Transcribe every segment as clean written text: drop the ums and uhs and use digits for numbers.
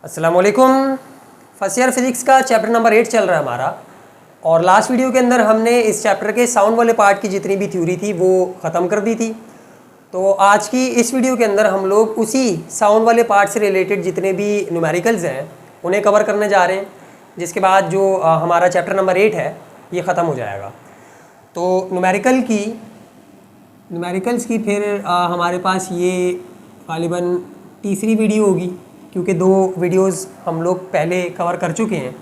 अस्सलाम वालेकुम। First year physics का चैप्टर नंबर 8 चल रहा है हमारा। और लास्ट वीडियो के अंदर हमने इस चैप्टर के साउंड वाले पार्ट की जितनी भी थ्योरी थी वो ख़त्म कर दी थी। तो आज की इस वीडियो के अंदर हम लोग उसी साउंड वाले पार्ट से रिलेटेड जितने भी न्यूमेरिकल्स हैं उन्हें कवर करने जा रहे हैं, जिसके बाद जो हमारा चैप्टर नंबर 8 है ये ख़त्म हो जाएगा। तो न्यूमेरिकल्स की फिर हमारे पास ये गालिबन तीसरी वीडियो होगी, क्योंकि दो वीडियोस हम लोग पहले कवर कर चुके हैं।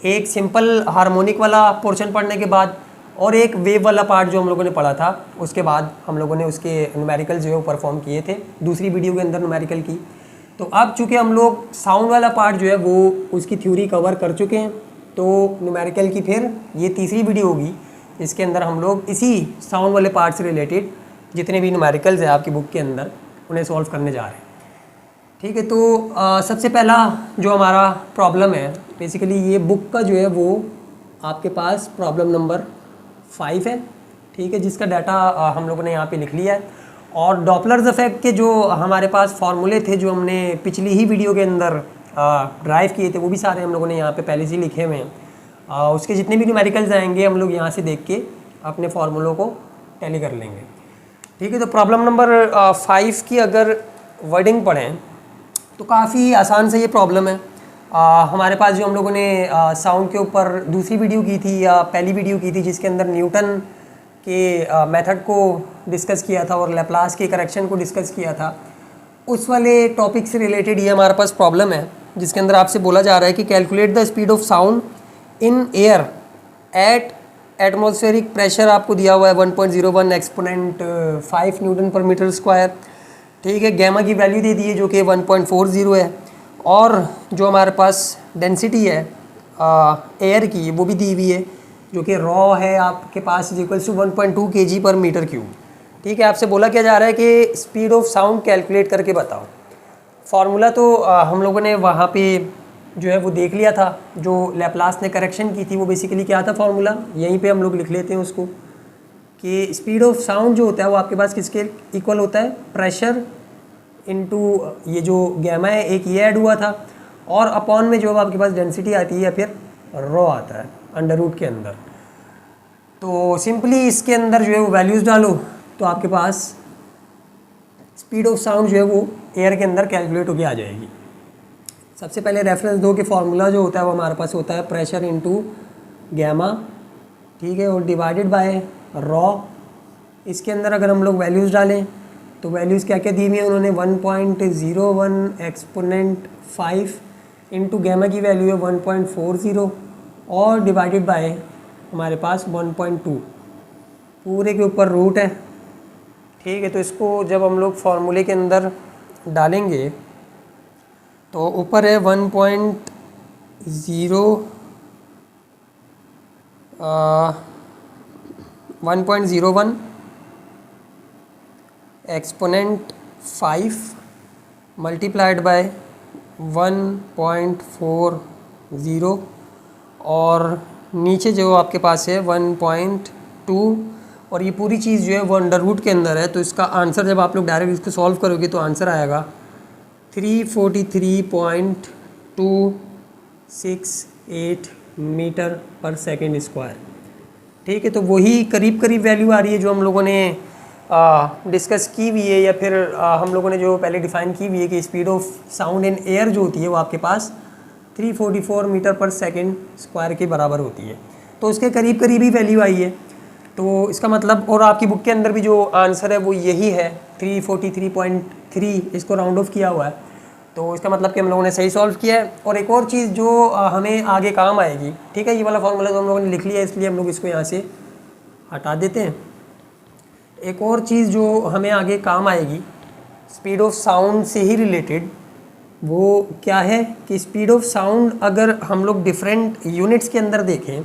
एक सिंपल हार्मोनिक वाला पोर्शन पढ़ने के बाद और एक वेव वाला पार्ट जो हम लोगों ने पढ़ा था उसके बाद हम लोगों ने उसके न्यूमेरिकल जो है वो परफॉर्म किए थे दूसरी वीडियो के अंदर न्यूमेरिकल की। तो अब चूँकि हम लोग साउंड वाला पार्ट जो है वो उसकी थ्योरी कवर कर चुके हैं, तो न्यूमेरिकल की फिर ये तीसरी वीडियो होगी जिसके अंदर हम लोग इसी साउंड वाले पार्ट से रिलेटेड जितने भी न्यूमेरिकल्स हैं आपकी बुक के अंदर उन्हें सॉल्व करने जा रहे हैं। ठीक है, तो सबसे पहला जो हमारा प्रॉब्लम है, बेसिकली ये बुक का जो है वो आपके पास प्रॉब्लम नंबर 5 है। ठीक है, जिसका डाटा हम लोगों ने यहाँ पे लिख लिया है। और डॉपलर्स इफेक्ट के जो हमारे पास फार्मूले थे जो हमने पिछली ही वीडियो के अंदर ड्राइव किए थे वो भी सारे हम लोगों ने यहाँ पे पहले से लिखे हुए हैं। उसके जितने भी न्यूमेरिकल्स आएंगे हम लोग यहाँ से देख के अपने फार्मूलों को टैली कर लेंगे। ठीक है, तो प्रॉब्लम नंबर 5 की अगर वर्डिंग पढ़ें तो काफ़ी आसान से ये प्रॉब्लम है। हमारे पास जो हम लोगों ने साउंड के ऊपर दूसरी वीडियो की थी या पहली वीडियो की थी जिसके अंदर न्यूटन के मेथड को डिस्कस किया था और लैप्लास के करेक्शन को डिस्कस किया था, उस वाले टॉपिक से रिलेटेड ये हमारे पास प्रॉब्लम है, जिसके अंदर आपसे बोला जा रहा है कि calculate the speed of sound in air at atmospheric pressure आपको दिया हुआ है 1.01 एक्सपोनेंट 5 न्यूटन पर मीटर स्क्वायर। ठीक है, गैमा की वैल्यू दे दी है जो कि 1.40 है, और जो हमारे पास डेंसिटी है एयर की वो भी दी हुई है जो कि रॉ है आपके पास इक्वल्स टू 1.2 kg पर मीटर क्यूब। ठीक है, आपसे बोला क्या जा रहा है कि स्पीड ऑफ साउंड कैलकुलेट करके बताओ। फार्मूला तो हम लोगों ने वहाँ पे जो है वो देख लिया था, जो लैप्लास ने करेक्शन की थी वो बेसिकली क्या था फार्मूला, यहीं पे हम लोग लिख लेते हैं उसको कि स्पीड ऑफ साउंड जो होता है वो आपके पास किसके इक्वल होता है, प्रेशर इनटू ये जो गैमा है एक ये ऐड हुआ था, और अपॉन में जो आपके पास डेंसिटी आती है या फिर रॉ आता है अंडर रूट के अंदर। तो सिंपली इसके अंदर जो है वो वैल्यूज़ डालो तो आपके पास स्पीड ऑफ साउंड जो है वो एयर के अंदर कैलकुलेट होके आ जाएगी। सबसे पहले रेफरेंस दो कि फार्मूला जो होता है वो हमारे पास होता है प्रेशर इनटू गैमा। ठीक है, और डिवाइडेड बाय रॉ। इसके अंदर अगर हम लोग वैल्यूज़ डालें तो वैल्यूज़ क्या क्या दी हुई हैं उन्होंने, 1.01 एक्सपोनेंट 5 इंटू गैमा की वैल्यू है 1.40 और डिवाइडेड बाय हमारे पास 1.2 पूरे के ऊपर रूट है। ठीक है, तो इसको जब हम लोग फार्मूले के अंदर डालेंगे तो ऊपर है 1.01 एक्सपोनेंट 5 मल्टीप्लाइड बाय 1.40 और नीचे जो आपके पास है 1.2, और ये पूरी चीज़ जो है वो अंडर रूट के अंदर है। तो इसका आंसर जब आप लोग डायरेक्ट इसको सॉल्व करोगे तो आंसर आएगा 343.268 मीटर पर सेकेंड स्क्वायर। ठीक है, तो वही करीब करीब वैल्यू आ रही है जो हम लोगों ने डिस्कस की हुई है या फिर हम लोगों ने जो पहले डिफ़ाइन की हुई है कि speed of sound in air जो होती है वो आपके पास 344 मीटर पर सेकेंड स्क्वायर के बराबर होती है। तो उसके करीब करीब ही वैल्यू आई है। तो इसका मतलब, और आपकी बुक के अंदर भी जो आंसर है वो यही है 343.3, इसको राउंड ऑफ किया हुआ है। तो इसका मतलब कि हम लोगों ने सही सॉल्व किया है। और एक और चीज़ जो हमें आगे काम आएगी, ठीक है, ये वाला फार्मूला तो हम लोगों ने लिख लिया है इसलिए हम लोग इसको यहाँ से हटा देते हैं। एक और चीज़ जो हमें आगे काम आएगी स्पीड ऑफ साउंड से ही रिलेटेड, वो क्या है कि स्पीड ऑफ साउंड अगर हम लोग डिफरेंट यूनिट्स के अंदर देखें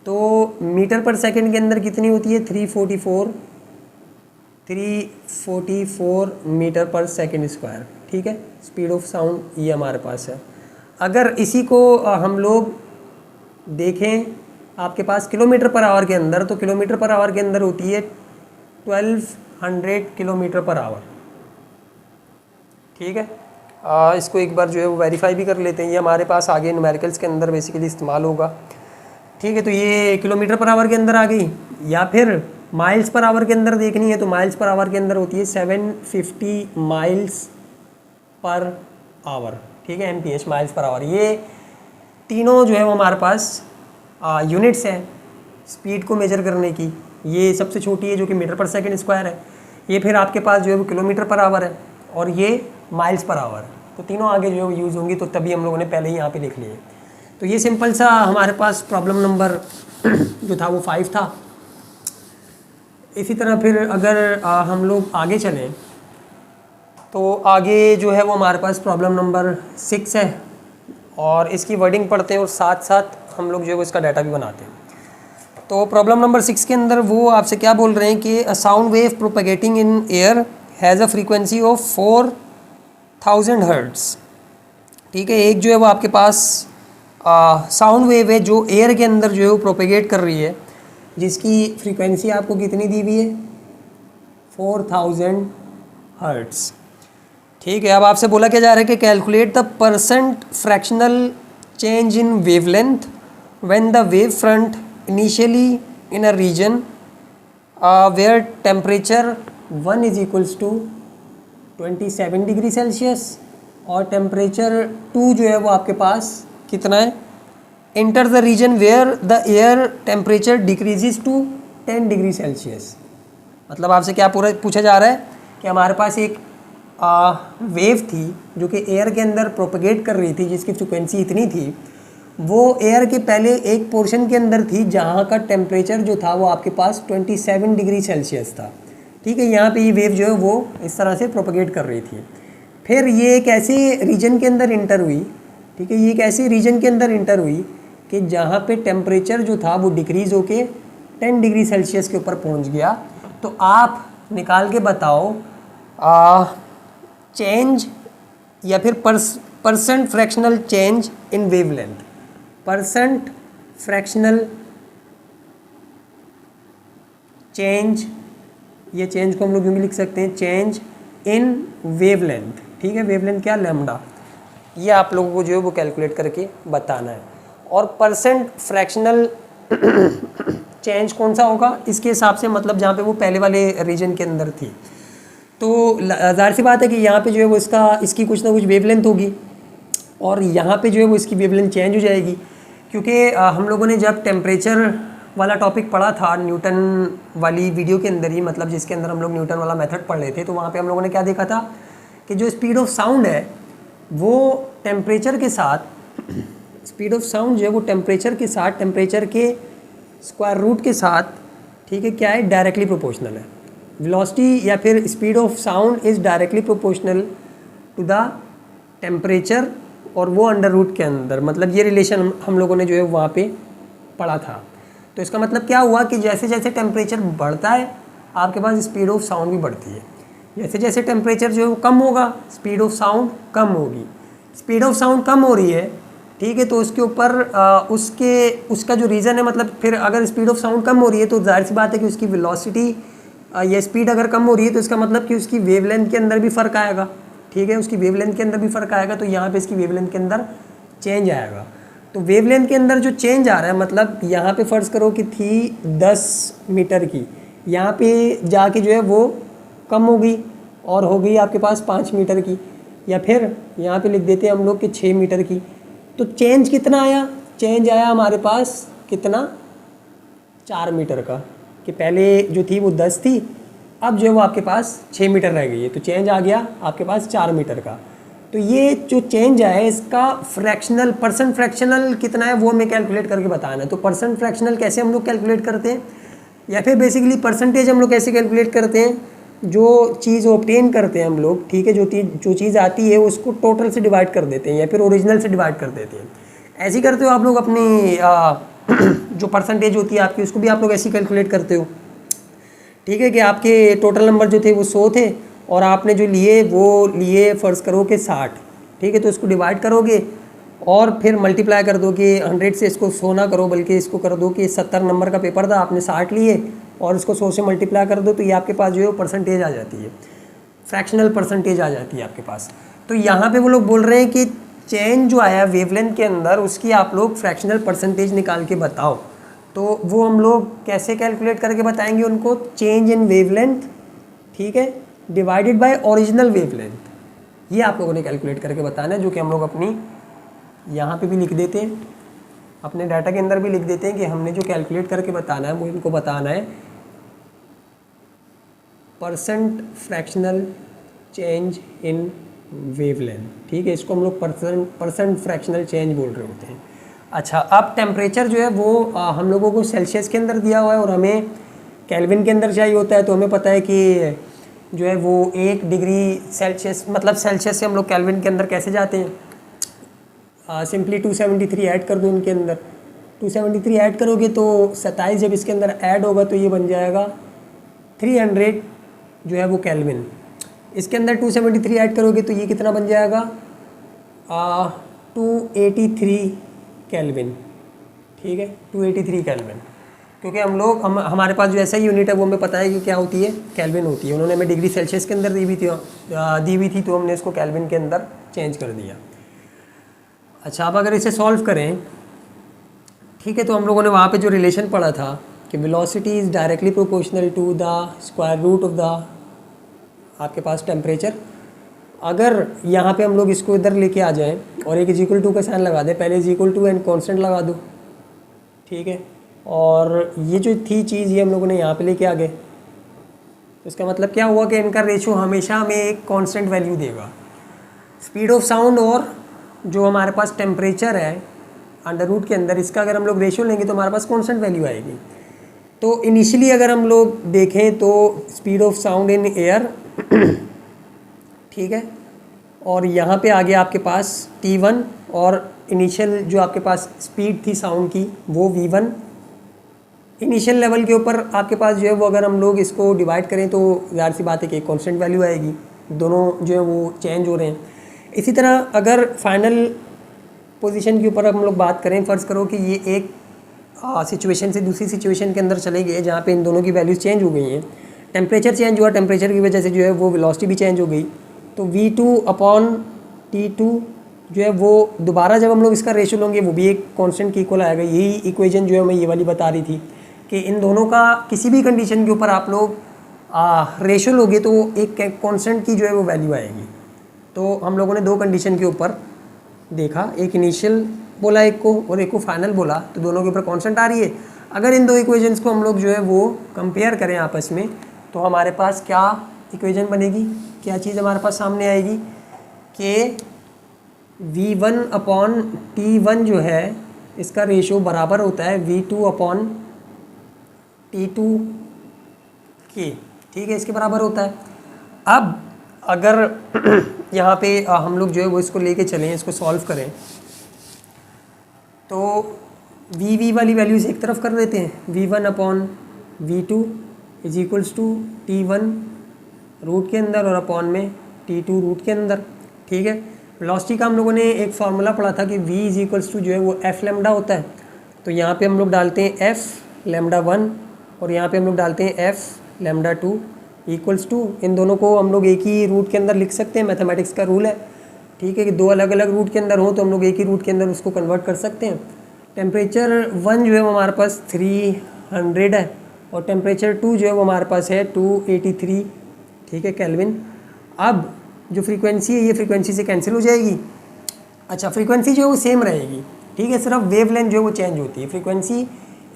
तो मीटर पर सेकंड के अंदर कितनी होती है, 344 मीटर पर सेकंड स्क्वायर। ठीक है, स्पीड ऑफ साउंड ये हमारे पास है। अगर इसी को हम लोग देखें आपके पास किलोमीटर पर आवर के अंदर, तो किलोमीटर पर आवर के अंदर होती है 1200 किलोमीटर पर आवर। ठीक है, इसको एक बार जो है वो वेरीफाई भी कर लेते हैं। ये हमारे पास आगे न्यूमेरिकल्स के अंदर बेसिकली इस्तेमाल होगा। ठीक है, तो ये किलोमीटर पर आवर के अंदर आ गई, या फिर माइल्स पर आवर के अंदर देखनी है तो माइल्स पर आवर के अंदर होती है 750 माइल्स पर आवर। ठीक है, MPH माइल्स पर आवर। ये तीनों जो है वो हमारे पास यूनिट्स हैं स्पीड को मेजर करने की। ये सबसे छोटी है जो कि मीटर पर सेकंड स्क्वायर है। ये फिर आपके पास जो है वो किलोमीटर पर आवर है, और ये माइल्स पर आवर है। तो तीनों आगे जो है वो यूज़ होंगी, तो तभी हम लोगों ने पहले ही यहाँ पे लिख लिए। तो ये सिंपल सा हमारे पास प्रॉब्लम नंबर जो था वो 5 था। इसी तरह फिर अगर हम लोग आगे चलें तो आगे जो है वो हमारे पास प्रॉब्लम नंबर 6 है, और इसकी वर्डिंग पढ़ते हैं और साथ साथ हम लोग जो है वो इसका डाटा भी बनाते हैं। तो प्रॉब्लम नंबर 6 के अंदर वो आपसे क्या बोल रहे हैं कि a sound wave propagating in air has a frequency of 4000 hertz. ठीक है, एक जो है वो आपके पास साउंड वेव है जो एयर के अंदर जो है वो प्रोपेगेट कर रही है, जिसकी फ्रीक्वेंसी आपको कितनी दी हुई है, 4000 हर्ट्ज़। ठीक है, अब आपसे बोला क्या जा रहा है कि calculate the percent fractional change in wavelength when the wave front initially in a region where temperature 1 is equals to 27 degree celsius और टेम्परेचर 2 जो है वो आपके पास कितना है, enter the region where the air temperature decreases to 10 degree celsius. मतलब आपसे क्या पूरा पूछा जा रहा है कि हमारे पास एक वेव थी जो कि एयर के अंदर प्रोपेगेट कर रही थी, जिसकी फ्रिक्वेंसी इतनी थी, वो एयर के पहले एक पोर्शन के अंदर थी जहाँ का टेम्परेचर जो था वो आपके पास 27 डिग्री सेल्सियस था। ठीक है, यहाँ पे ये वेव जो है वो इस तरह से प्रोपेगेट कर रही थी। फिर ये एक ऐसे रीजन के अंदर इंटर हुई। ठीक है, ये एक ऐसे रीजन के अंदर इंटर हुई कि जहाँ पे टेम्परेचर जो था वो डिक्रीज़ होके 10 डिग्री सेल्सियस के ऊपर पहुँच गया। तो आप निकाल के बताओ चेंज या फिर percent fractional change in wavelength. Percent fractional change, ये चेंज को हम लोग यूँ भी लिख सकते हैं चेंज इन वेवलेंथ। ठीक है, वेवलेंथ क्या, लैम्डा। ये आप लोगों को जो है वो कैलकुलेट करके बताना है। और परसेंट फ्रैक्शनल चेंज कौन सा होगा, इसके हिसाब से मतलब जहाँ पे वो पहले वाले रीजन के अंदर थी। तो ज़ाहिर सी बात है कि यहाँ पे जो है वो इसकी कुछ ना कुछ वेवलेंथ होगी, और यहाँ पे जो है वो इसकी वेवलेंथ चेंज हो जाएगी। क्योंकि हम लोगों ने जब टेम्परेचर वाला टॉपिक पढ़ा था न्यूटन वाली वीडियो के अंदर ही, मतलब जिसके अंदर हम लोग न्यूटन वाला मेथड पढ़ रहे थे, तो वहाँ पे हम लोगों ने क्या देखा था कि जो स्पीड ऑफ साउंड है वो टेम्परेचर के साथ, स्पीड ऑफ साउंड जो है वो टेम्परेचर के साथ, टेम्परेचर के स्क्वायर रूट के साथ, ठीक है, क्या है, डायरेक्टली प्रोपोर्शनल है। वेलोसिटी या फिर speed of sound is directly proportional to the temperature, और वो अंडर रूट के अंदर, मतलब ये रिलेशन हम लोगों ने जो है वहाँ पे पढ़ा था। तो इसका मतलब क्या हुआ कि जैसे जैसे टेम्परेचर बढ़ता है आपके पास स्पीड ऑफ साउंड भी बढ़ती है। जैसे जैसे टेम्परेचर जो है वो कम होगा स्पीड ऑफ साउंड कम होगी। स्पीड ऑफ साउंड कम हो रही है, ठीक है, तो उसके ऊपर उसका जो रीज़न है, मतलब फिर अगर स्पीड ऑफ साउंड कम हो रही है तो जाहिर सी बात है कि उसकी वेलोसिटी या स्पीड अगर कम हो रही है तो इसका मतलब कि उसकी वेवलेंथ के अंदर भी फ़र्क आएगा। ठीक है, उसकी वेवलेंथ के अंदर भी फ़र्क आएगा, तो यहाँ पे इसकी वेवलेंथ के अंदर चेंज आएगा। तो वेवलेंथ के अंदर जो चेंज आ रहा है, मतलब यहाँ पे फ़र्ज़ करो कि थी 10 मीटर की, यहाँ पे जाके जो है वो कम हो गई और हो गई आपके पास 5 मीटर की, या फिर यहाँ पे लिख देते हैं हम लोग कि 6 मीटर की। तो चेंज कितना आया, चेंज आया हमारे पास कितना, 4 मीटर का, कि पहले जो थी वो 10 थी, अब जो है वो आपके पास 6 मीटर रह गई है, तो चेंज आ गया आपके पास 4 मीटर का। तो ये जो चेंज है इसका फ्रैक्शनल, परसेंट फ्रैक्शनल कितना है वो हमें कैलकुलेट करके बताना है। तो परसेंट फ्रैक्शनल कैसे हम लोग कैलकुलेट करते हैं, या फिर बेसिकली परसेंटेज हम लोग कैसे कैलकुलेट करते हैं, जो चीज़ ऑब्टेन करते हैं हम लोग, ठीक है, जो चीज़ आती है उसको टोटल से डिवाइड कर देते हैं या फिर ओरिजिनल से डिवाइड कर देते हैं। ऐसे ही करते हो आप लोग अपनी जो परसेंटेज होती है आपकी, उसको भी आप लोग ऐसे ही कैलकुलेट करते हो। ठीक है, कि आपके टोटल नंबर जो थे वो 100 थे और आपने जो लिए वो लिए फ़र्ज़ करो कि 60, ठीक है, तो इसको डिवाइड करोगे और फिर मल्टीप्लाई कर दो कि 100 से इसको 100 ना करो, बल्कि इसको कर दो कि 70 नंबर का पेपर था, आपने 60 लिए और इसको 100 से मल्टीप्लाई कर दो, तो ये आपके पास जो है वो परसेंटेज आ जाती है, फ्रैक्शनल परसेंटेज आ जाती है आपके पास। तो यहाँ पे वो लोग बोल रहे हैं कि चेंज जो आया वेवलेंथ के अंदर उसकी आप लोग फ्रैक्शनल परसेंटेज निकाल के बताओ। तो वो हम लोग कैसे कैलकुलेट करके बताएंगे उनको, चेंज इन वेवलेंथ, ठीक है, डिवाइडेड बाय ओरिजिनल वेवलेंथ। ये आप लोगों ने कैलकुलेट करके बताना है, जो कि हम लोग अपनी यहाँ पे भी लिख देते हैं, अपने डाटा के अंदर भी लिख देते हैं कि हमने जो कैलकुलेट करके बताना है वो इनको बताना है percent fractional change in wavelength, ठीक है। इसको हम लोग परसेंट फ्रैक्शनल चेंज बोल रहे होते हैं। अच्छा, अब टेम्परेचर जो है वो हम लोगों को सेल्सियस के अंदर दिया हुआ है और हमें केल्विन के अंदर चाहिए होता है। तो हमें पता है कि जो है वो 1 डिग्री सेल्सियस, मतलब सेल्सियस से हम लोग केल्विन के अंदर कैसे जाते हैं, सिंपली 273 ऐड कर दो इनके अंदर। 273 ऐड करोगे तो 27 जब इसके अंदर ऐड होगा तो ये बन जाएगा 300 जो है वो केल्विन। इसके अंदर 273 ऐड करोगे तो ये कितना बन जाएगा 283 केल्विन, ठीक है, 283 केल्विन। क्योंकि हमारे पास जो ऐसा यूनिट है वो हमें पता है कि क्या होती है, केल्विन होती है। उन्होंने हमें डिग्री सेल्सियस के अंदर दी हुई थी तो हमने इसको केल्विन के अंदर चेंज कर दिया। अच्छा, अब अगर इसे सॉल्व करें, ठीक है, तो हम लोगों ने वहाँ पे जो रिलेशन पढ़ा था कि velocity is directly proportional to the square root of the आपके पास टेम्परेचर। अगर यहाँ पे हम लोग इसको इधर लेके आ जाएं और एक =2 का साइन लगा दें, पहले =2 एंड कांस्टेंट लगा दो, ठीक है, और ये जो थी चीज़ ये हम लोगों ने यहाँ पे लेके आ गए। तो इसका मतलब क्या हुआ कि इनका रेशो हमेशा हमें एक कांस्टेंट वैल्यू देगा। स्पीड ऑफ साउंड और जो हमारे पास टेम्परेचर है अंडर रूट के अंदर, इसका अगर हम लोग रेशो लेंगे तो हमारे पास कांस्टेंट वैल्यू आएगी। तो इनिशियली अगर हम लोग देखें तो speed of sound in air, ठीक है, और यहाँ पे आगे आपके पास T1 और इनिशियल जो आपके पास स्पीड थी साउंड की वो V1। इनिशियल लेवल के ऊपर आपके पास जो है वो अगर हम लोग इसको डिवाइड करें तो ज़ाहिर सी बात है कि कांस्टेंट वैल्यू आएगी, दोनों जो है वो चेंज हो रहे हैं। इसी तरह अगर फाइनल पोजीशन के ऊपर हम लोग बात करें, फ़र्ज़ करो कि ये एक सिचुएशन से दूसरी सिचुएशन के अंदर चले गए जहाँ पे इन दोनों की वैल्यूज़ चेंज हो गई हैं, टेम्परेचर चेंज हुआ, टेम्परेचर की वजह से जो है वो वेलोसिटी भी चेंज हो गई। तो V2/T2 जो है वो दोबारा जब हम लोग इसका रेशो लेंगे वो भी एक कांस्टेंट के इक्वल आएगा। यही इक्वेशन जो है मैं ये वाली बता रही थी कि इन दोनों का किसी भी कंडीशन के ऊपर आप लोग रेशो लोगे तो एक कांस्टेंट की जो है वो वैल्यू आएगी। तो हम लोगों ने 2 कंडीशन के ऊपर देखा, एक इनिशियल बोला एक को और एक को फाइनल बोला, तो दोनों के ऊपर कांस्टेंट आ रही है। अगर इन 2 इक्वेशंस को हम लोग जो है वो कंपेयर करें आपस में तो हमारे पास क्या इक्वेशन बनेगी, क्या चीज़ हमारे पास सामने आएगी कि V1/T1 जो है इसका रेशो बराबर होता है V2/T2 के, ठीक है, इसके बराबर होता है। अब अगर यहाँ पे हम लोग जो है वो इसको लेके चलें, इसको सॉल्व करें, तो V वाली वैल्यूज़ एक तरफ कर देते हैं, V1/V2 = T1 रूट के अंदर और अपॉन में T2 रूट के अंदर, ठीक है। वेलोसिटी का हम लोगों ने एक फार्मूला पढ़ा था कि V = जो है वो f लैम्डा होता है। तो यहाँ पे हम लोग डालते हैं f λ1 और यहाँ पे हम लोग डालते हैं f λ2 = इन दोनों को हम लोग एक ही रूट के अंदर लिख सकते हैं, मैथमेटिक्स का रूल है, ठीक है, कि 2 अलग अलग रूट के अंदर हो तो हम लोग एक ही रूट के अंदर उसको कन्वर्ट कर सकते हैं। टेम्परेचर 1 जो है वो हमारे पास 300 है और टेम्परेचर 2 जो है वो हमारे पास है 283, ठीक है, केल्विन। अब जो फ्रीक्वेंसी है ये फ्रीक्वेंसी से कैंसिल हो जाएगी। अच्छा, फ्रीक्वेंसी जो है वो सेम रहेगी, ठीक है, सिर्फ वेवलेंथ जो है वो चेंज होती है। फ्रीक्वेंसी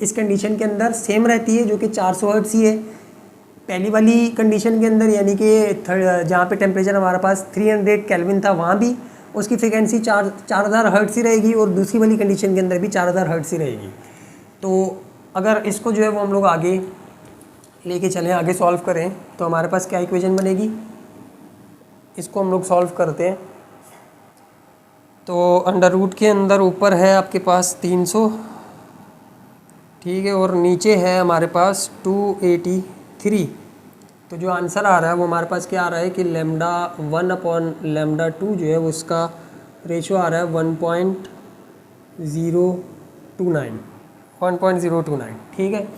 इस कंडीशन के अंदर सेम रहती है जो कि 400 हर्ट्ज़ ही है। पहली वाली कंडीशन के अंदर यानी कि जहाँ पे टेम्परेचर हमारे पास 300 केल्विन था वहाँ भी उसकी फ्रीक्वेंसी 4000 हर्ट्ज़ ही रहेगी और दूसरी वाली कंडीशन के अंदर भी 4000 हर्ट्ज़ ही रहेगी। तो अगर इसको जो है वो हम लोग आगे लेके चलें, आगे सॉल्व करें तो हमारे पास क्या इक्वेशन बनेगी, इसको हम लोग सॉल्व करते हैं। तो अंडर रूट के अंदर ऊपर है आपके पास 300, ठीक है, और नीचे है हमारे पास 283। तो जो आंसर आ रहा है वो हमारे पास क्या आ रहा है कि λ1/λ2 जो है वो उसका रेशो आ रहा है 1.029, ठीक है।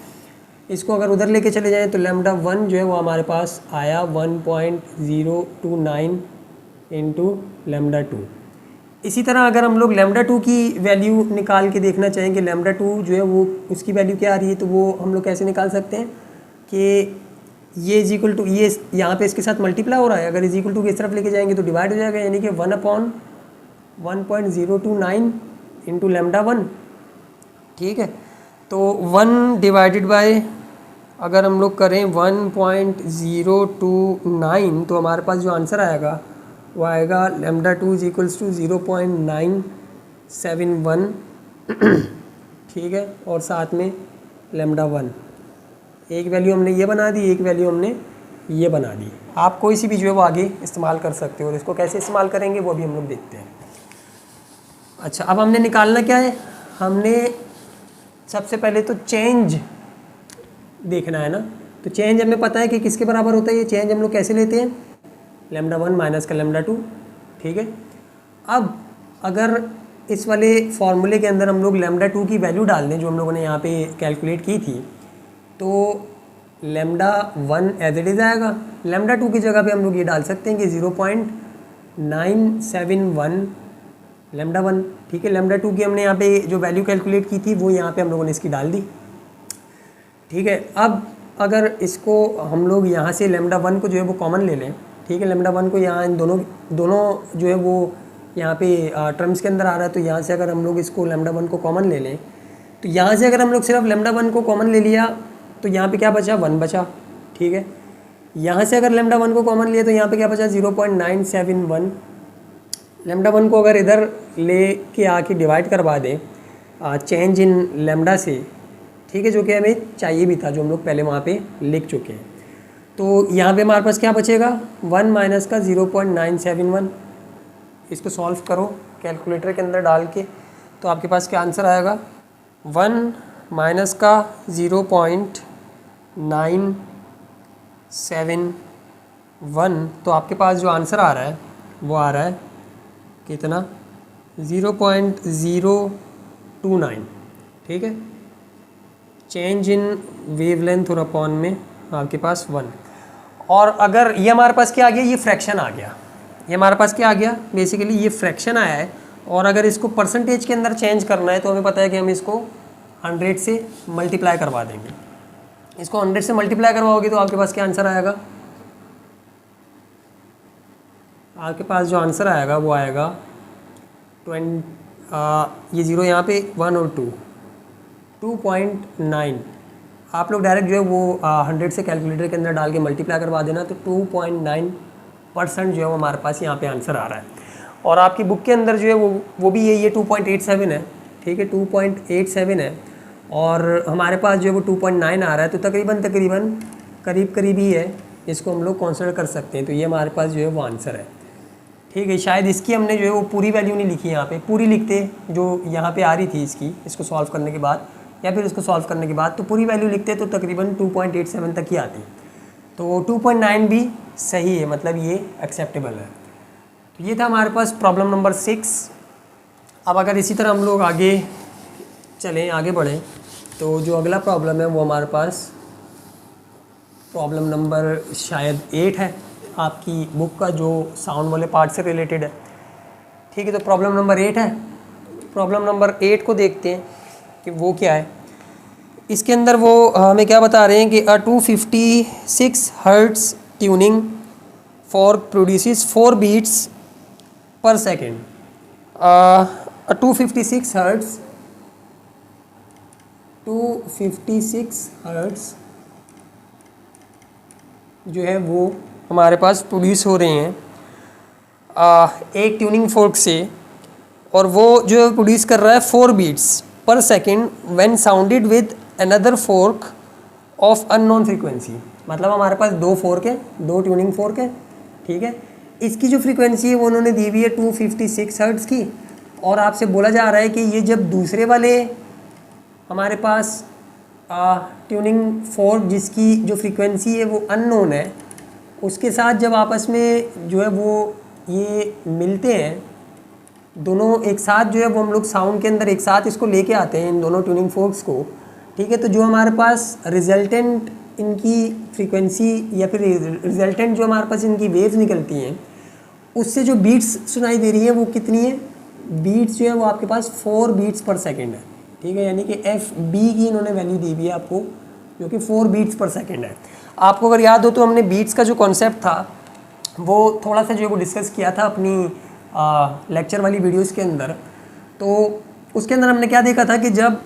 इसको अगर उधर लेके चले जाएं तो λ1 जो है वो हमारे पास आया 1.029 इंटू लेमडा टू। इसी तरह अगर हम लोग लेमडा टू की वैल्यू निकाल के देखना चाहेंगे, लेमडा टू जो है वो उसकी वैल्यू क्या आ रही है, तो वो हम लोग कैसे निकाल सकते हैं कि ये इज इक्वल टू, ये यहाँ पे इसके साथ मल्टीप्लाई हो रहा है, अगर इज इक्वल टू की इस तरफ लेके जाएंगे तो डिवाइड हो जाएगा, यानी कि 1/1.029 इंटू लेमडा वन। ठीक है, तो 1 डिवाइडेड बाय अगर हम लोग करें 1.029 तो हमारे पास जो आंसर आएगा वो आएगा lambda two is equals to 0.971। ठीक है, और साथ में लेमडा वन, एक वैल्यू हमने ये बना दी, एक वैल्यू हमने ये बना दी। आप कोई सी भी जो है वो आगे इस्तेमाल कर सकते हो, और इसको कैसे इस्तेमाल करेंगे वो भी हम लोग देखते हैं। अच्छा, अब हमने निकालना क्या है, हमने सबसे पहले तो चेंज देखना है ना। तो चेंज हमें पता है कि किसके बराबर होता है, ये चेंज हम लोग कैसे लेते हैं, लेमडा वन माइनस का लेमडा टू। ठीक है, अब अगर इस वाले फॉर्मूले के अंदर हम लोग लेमडा टू की वैल्यू डाल दें जो हम लोगों ने यहाँ पे कैलकुलेट की थी, तो lambda one as it is आएगा, लेमडा टू की जगह पे हम लोग ये डाल सकते हैं कि 0.971 लेमडा वन। ठीक है, लेमडा टू की हमने यहाँ पे जो वैल्यू कैलकुलेट की थी वो यहाँ पे हम लोगों ने इसकी डाल दी। ठीक है, अब अगर इसको हम लोग यहाँ से लेमडा वन को जो है वो कॉमन ले लें। ठीक है, लेमडा वन को यहाँ इन दोनों जो है वो यहाँ पे टर्म्स के अंदर आ रहा है, तो यहाँ से अगर हम लोग इसको लेमडा वन को कॉमन ले लें, तो यहाँ से अगर हम लोग सिर्फ लेमडा वन को कॉमन ले लिया तो यहाँ पे क्या बचा, वन बचा। ठीक है, यहाँ से अगर लेमडा वन को कॉमन लिया तो यहाँ पे क्या बचा, 0.971। लेमडा वन को अगर इधर ले के आके डिवाइड करवा दें चेंज इन लेमडा से, ठीक है, जो कि हमें चाहिए भी था, जो हम लोग पहले वहाँ पे लिख चुके हैं, तो यहाँ पे हमारे पास क्या बचेगा, 1 माइनस का 0.971। इसको सॉल्व करो कैलकुलेटर के अंदर डाल के, तो आपके पास क्या आंसर आएगा, 1 माइनस का 0.971, तो आपके पास जो आंसर आ रहा है वो आ रहा है कितना, 0.029। ठीक है, चेंज इन वेवलेंथ और अपॉन में आपके पास 1। और अगर ये हमारे पास क्या आ गया, ये फ्रैक्शन आ गया, ये हमारे पास क्या आ गया, बेसिकली ये फ्रैक्शन आया है। और अगर इसको परसेंटेज के अंदर चेंज करना है तो हमें पता है कि हम इसको 100 से मल्टीप्लाई करवा देंगे। इसको 100 से मल्टीप्लाई करवाओगे तो आपके पास क्या आंसर आएगा, आपके पास जो आंसर आएगा वो आएगा 20, ये ज़ीरो यहाँ पे 1 और 2.9। आप लोग डायरेक्ट जो है वो 100 से कैलकुलेटर के अंदर डाल के मल्टीप्लाई करवा देना, तो 2.9% जो है वो हमारे पास यहाँ पे आंसर आ रहा है। और आपकी बुक के अंदर जो है वो भी ये 2.87 है। ठीक है, 2.87 है, और हमारे पास जो है वो 2.9 आ रहा है, तो तकरीबन करीब ही है, इसको हम लोग कंसीडर कर सकते हैं। तो ये हमारे पास जो है वो आंसर है। ठीक है, शायद इसकी हमने जो है वो पूरी वैल्यू नहीं लिखी, यहाँ पे पूरी लिखते जो यहाँ पे आ रही थी इसको सॉल्व करने के बाद, या फिर इसको सॉल्व करने के बाद तो पूरी वैल्यू लिखते तो तकरीबन 2.87 तक ही आती। तो 2.9 भी सही है, मतलब ये एक्सेप्टेबल है। तो ये था हमारे पास प्रॉब्लम नंबर 6। अब अगर इसी तरह हम लोग आगे चलें, आगे बढ़ें, तो जो अगला प्रॉब्लम है वो हमारे पास प्रॉब्लम नंबर शायद 8 है आपकी बुक का, जो साउंड वाले पार्ट से रिलेटेड है। ठीक है, तो प्रॉब्लम नंबर 8 है। प्रॉब्लम नंबर 8 को देखते हैं कि वो क्या है। इसके अंदर वो हमें क्या बता रहे हैं कि 256 hertz tuning fork produces 4 beats per second. 256 hertz जो है वो हमारे पास प्रोड्यूस हो रहे हैं एक ट्यूनिंग फोर्क से, और वो जो है प्रोड्यूस कर रहा है 4 beats per second when sounded with another fork of unknown frequency. मतलब हमारे पास 2 फोर्क है, 2 ट्यूनिंग फोर्क है। ठीक है, इसकी जो फ्रीक्वेंसी है वो उन्होंने दी हुई है 256 हर्ट्ज की, और आपसे बोला जा रहा है कि ये जब दूसरे वाले हमारे पास ट्यूनिंग फोर्क जिसकी जो फ्रीक्वेंसी है वो अननोन है, उसके साथ जब आपस में जो है वो ये मिलते हैं, दोनों एक साथ जो है वो हम लोग साउंड के अंदर एक साथ इसको लेके आते हैं, इन दोनों ट्यूनिंग फोर्क्स को। ठीक है, तो जो हमारे पास रिजल्टेंट इनकी फ्रीक्वेंसी या फिर रिजल्टेंट जो हमारे पास इनकी वेव्स निकलती हैं, उससे जो बीट्स सुनाई दे रही है वो कितनी है, बीट्स जो है वो आपके पास 4 बीट्स पर सेकेंड है, ठीक है। यानी कि एफ बी की इन्होंने वैल्यू दी हुई है आपको, जो कि 4 बीट्स पर सेकेंड है। आपको अगर याद हो तो हमने बीट्स का जो कॉन्सेप्ट था वो थोड़ा सा जो है वो डिस्कस किया था अपनी लेक्चर वाली वीडियोस के अंदर। तो उसके अंदर हमने क्या देखा था कि जब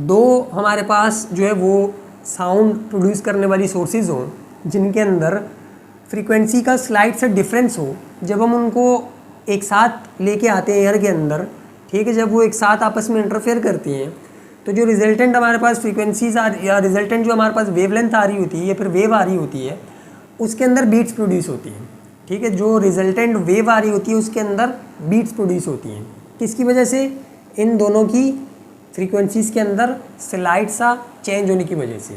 दो हमारे पास जो है वो साउंड प्रोड्यूस करने वाली सोर्सेज हों जिनके अंदर फ्रीक्वेंसी का स्लाइड से डिफरेंस हो, जब हम उनको एक साथ लेके आते हैं एयर के अंदर, ठीक है, जब वो एक साथ आपस में इंटरफेयर करती हैं तो जो रिजल्टेंट हमारे पास फ्रीक्वेंसीज या रिजल्टेंट जो हमारे पास वेवलेंथ आ रही होती है या फिर वेव आ रही होती है उसके अंदर बीट्स प्रोड्यूस होती हैं, ठीक है। जो रिजल्टेंट वेव आ रही होती है उसके अंदर बीट्स प्रोड्यूस होती हैं, किसकी वजह से, इन दोनों की फ्रीक्वेंसीज के अंदर स्लाइड सा चेंज होने की वजह से,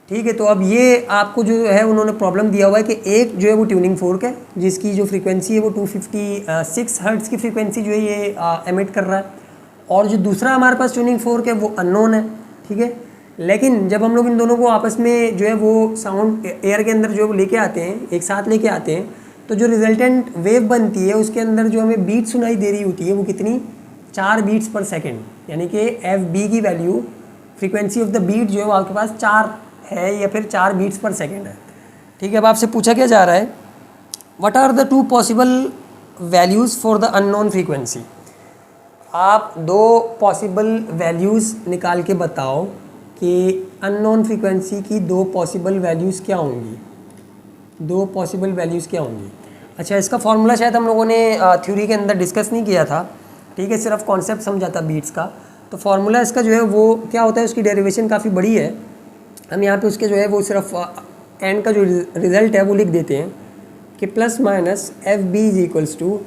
ठीक है। तो अब ये आपको जो है उन्होंने प्रॉब्लम दिया हुआ है कि एक जो है वो ट्यूनिंग फोर्क है जिसकी जो फ्रीक्वेंसी है वो 256 हर्ट्ज़ की फ्रीक्वेंसी जो है ये एमिट कर रहा है, और जो दूसरा हमारे पास ट्यूनिंग फोर्क है वो अननोन है, ठीक है। लेकिन जब हम लोग इन दोनों को आपस में जो है वो साउंड एयर के अंदर जो है वो लेके आते हैं, एक साथ लेके आते हैं, तो जो रिजल्टेंट वेव बनती है उसके अंदर जो हमें बीट सुनाई दे रही होती है वो कितनी, 4 बीट्स पर सेकेंड। यानी कि एफ बी की value, frequency of the beat जो है वो आपके पास 4 है या फिर 4 बीट्स पर सेकेंड है, ठीक है। अब आपसे पूछा क्या जा रहा है, what are the 2 possible values for the unknown frequency. आप 2 पॉसिबल वैल्यूज़ निकाल के बताओ कि अननोन फ्रीक्वेंसी की 2 पॉसिबल वैल्यूज़ क्या होंगी, 2 पॉसिबल वैल्यूज़ क्या होंगी। अच्छा, इसका फॉर्मूला शायद हम लोगों ने थ्योरी के अंदर डिस्कस नहीं किया था, ठीक है, सिर्फ कॉन्सेप्ट समझा था बीट्स का। तो फार्मूला इसका जो है वो क्या होता है, उसकी डेरिवेशन काफ़ी बड़ी है। हम यहाँ पे उसके जो है वो सिर्फ एंड का जो रिज़ल्ट है वो लिख देते हैं कि plus minus F B is equals to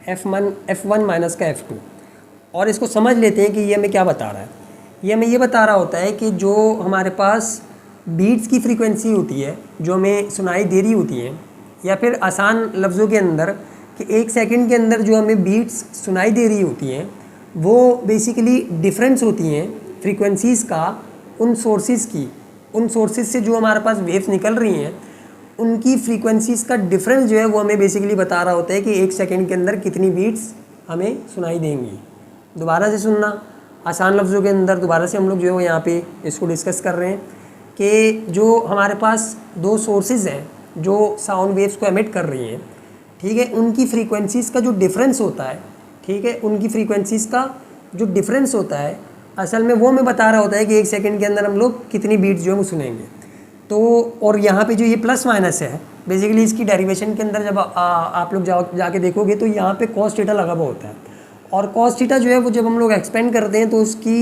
F one minus का एफ टू। और इसको समझ लेते हैं कि ये हमें क्या बता रहा है। ये हमें ये बता रहा होता है कि जो हमारे पास बीट्स की फ्रीक्वेंसी होती है जो हमें सुनाई दे रही होती है, या फिर आसान लफ्ज़ों के अंदर कि 1 सेकंड के अंदर जो हमें बीट्स सुनाई दे रही होती हैं वो बेसिकली डिफरेंस होती हैं फ्रीक्वेंसीज़ का उन सोर्सेज से जो हमारे पास वेव्स निकल रही हैं उनकी फ्रीक्वेंसीज़ का डिफरेंस जो है वो हमें बेसिकली बता रहा होता है कि 1 सेकंड के अंदर कितनी बीट्स हमें सुनाई देंगी। दोबारा से सुनना, आसान लफ्ज़ों के अंदर दोबारा से हम लोग जो है वो यहाँ पे इसको डिस्कस कर रहे हैं कि जो हमारे पास 2 सोर्सेज हैं जो साउंड वेव्स को एमिट कर रही हैं, ठीक है, उनकी फ्रीक्वेंसीज़ का जो डिफरेंस होता है, ठीक है, उनकी फ्रीक्वेंसीज़ का जो डिफरेंस होता है असल में वो हमें बता रहा होता है कि 1 सेकंड के अंदर हम लोग कितनी बीट्स जो है वो सुनेंगे। तो और यहाँ पे जो ये प्लस माइनस है बेसिकली इसकी डेरिवेशन के अंदर जब आप लोग जाके देखोगे तो यहाँ पे कॉस थीटा लगा हुआ होता है, और कॉस थीटा जो है वो जब हम लोग एक्सपेंड करते हैं तो उसकी